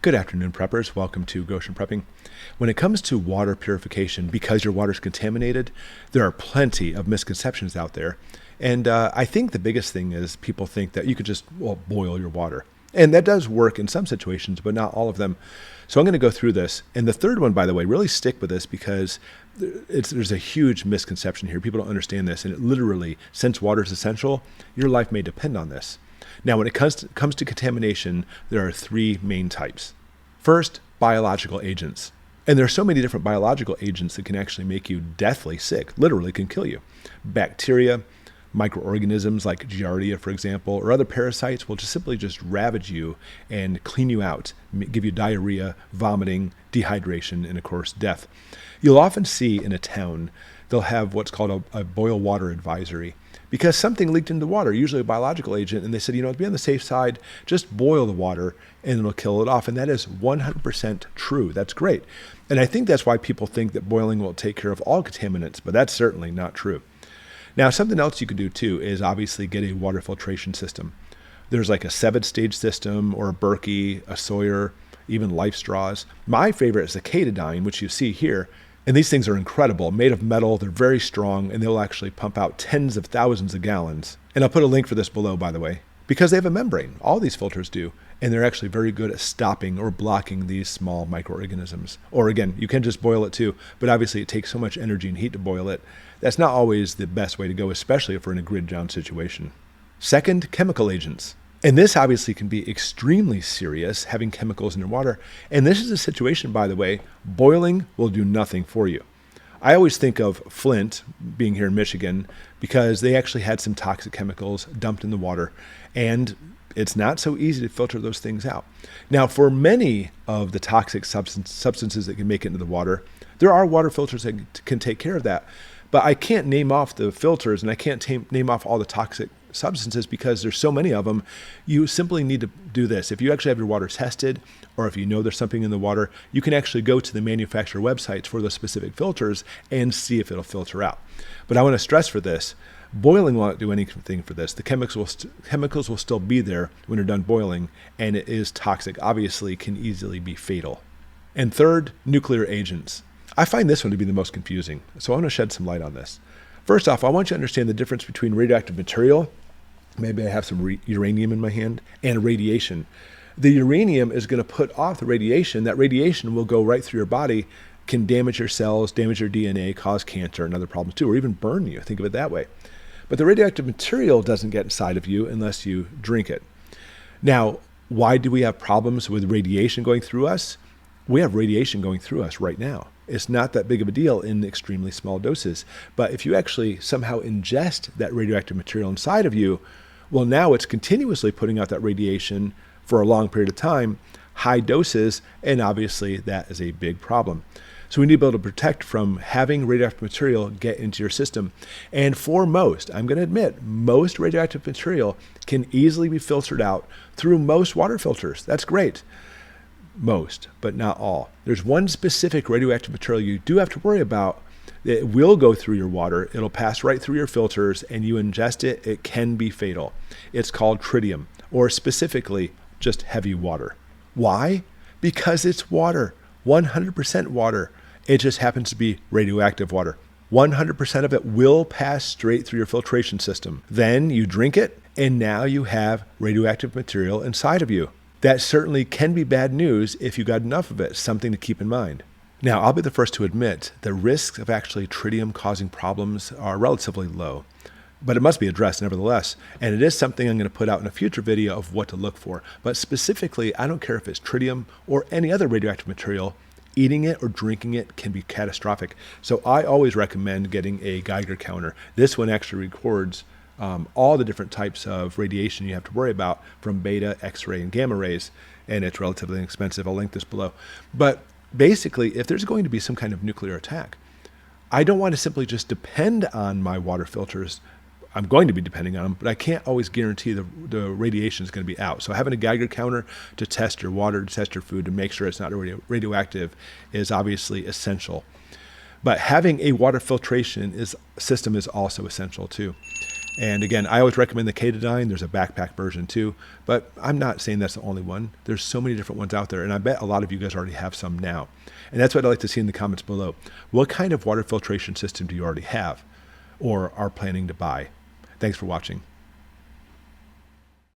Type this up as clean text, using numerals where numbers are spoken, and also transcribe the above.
Good afternoon, preppers. Welcome to Goshen Prepping. When it comes to water purification, because your water is contaminated, there are plenty of misconceptions out there. And I think the biggest thing is people think that you could just boil your water. And that does work in some situations, but not all of them. So I'm going to go through this. And the third one, by the way, really stick with this because there's a huge misconception here. People don't understand this. And it literally, since water is essential, your life may depend on this. Now, when it comes to contamination, there are three main types. First, biological agents. And there are so many different biological agents that can actually make you deathly sick, literally can kill you. Bacteria, microorganisms like Giardia, for example, or other parasites will just simply ravage you and clean you out, give you diarrhea, vomiting, dehydration, and of course, death. You'll often see in a town, they'll have what's called a boil water advisory because something leaked into the water, usually a biological agent, and they said, to be on the safe side, just boil the water and it'll kill it off. And that is 100% true. That's great. And I think that's why people think that boiling will take care of all contaminants, but that's certainly not true. Now, something else you can do too is obviously get a water filtration system. There's like a 7-stage system or a Berkey, a Sawyer, even Life Straws. My favorite is the Katadyne, which you see here. And these things are incredible, made of metal. They're very strong, and they'll actually pump out tens of thousands of gallons. And I'll put a link for this below, by the way, because they have a membrane. All these filters do. And they're actually very good at stopping or blocking these small microorganisms. Or again, you can just boil it too, but obviously it takes so much energy and heat to boil it. That's not always the best way to go, especially if we're in a grid down situation. Second, chemical agents. And this obviously can be extremely serious, having chemicals in your water. And this is a situation, by the way, boiling will do nothing for you. I always think of Flint, being here in Michigan, because they actually had some toxic chemicals dumped in the water. And it's not so easy to filter those things out. Now, for many of the toxic substances that can make it into the water, there are water filters that can take care of that. But I can't name off the filters and I can't name off all the toxic substances because there's so many of them. You simply need to do this. If you actually have your water tested, or if you know there's something in the water, you can actually go to the manufacturer websites for the specific filters and see if it'll filter out. But I want to stress for this, boiling won't do anything for this. The chemicals will still be there when you're done boiling, and it is toxic. Obviously, can easily be fatal. And third, nuclear agents. I find this one to be the most confusing, so I want to shed some light on this. First off, I want you to understand the difference between radioactive material, maybe I have some uranium in my hand, and radiation. The uranium is going to put off the radiation. That radiation will go right through your body, can damage your cells, damage your DNA, cause cancer and other problems too, or even burn you. Think of it that way. But the radioactive material doesn't get inside of you unless you drink it. Now, why do we have problems with radiation going through us? We have radiation going through us right now. It's not that big of a deal in extremely small doses. But if you actually somehow ingest that radioactive material inside of you, well, now it's continuously putting out that radiation for a long period of time, high doses, and obviously that is a big problem. So we need to be able to protect from having radioactive material get into your system. And for most, I'm going to admit, most radioactive material can easily be filtered out through most water filters. That's great. Most, but not all. There's one specific radioactive material you do have to worry about. It will go through your water. It'll pass right through your filters, and you ingest it, it can be fatal. It's called tritium, or specifically just heavy water. Why? Because it's water, 100% water. It just happens to be radioactive water. 100% of it will pass straight through your filtration system. Then you drink it, and now you have radioactive material inside of you. That certainly can be bad news if you got enough of it, something to keep in mind. Now, I'll be the first to admit the risks of actually tritium causing problems are relatively low, but it must be addressed nevertheless. And it is something I'm going to put out in a future video of what to look for. But specifically, I don't care if it's tritium or any other radioactive material, eating it or drinking it can be catastrophic. So I always recommend getting a Geiger counter. This one actually records all the different types of radiation you have to worry about from beta, X-ray, and gamma rays, and it's relatively inexpensive. I'll link this below. But basically, if there's going to be some kind of nuclear attack, I don't want to simply just depend on my water filters. I'm going to be depending on them, but I can't always guarantee the radiation is going to be out. So having a Geiger counter to test your water, to test your food, to make sure it's not radioactive is obviously essential. But having a water filtration system is also essential too. And again, I always recommend the Katadyne. There's a backpack version too, but I'm not saying that's the only one. There's so many different ones out there, and I bet a lot of you guys already have some now. And that's what I'd like to see in the comments below. What kind of water filtration system do you already have or are planning to buy? Thanks for watching.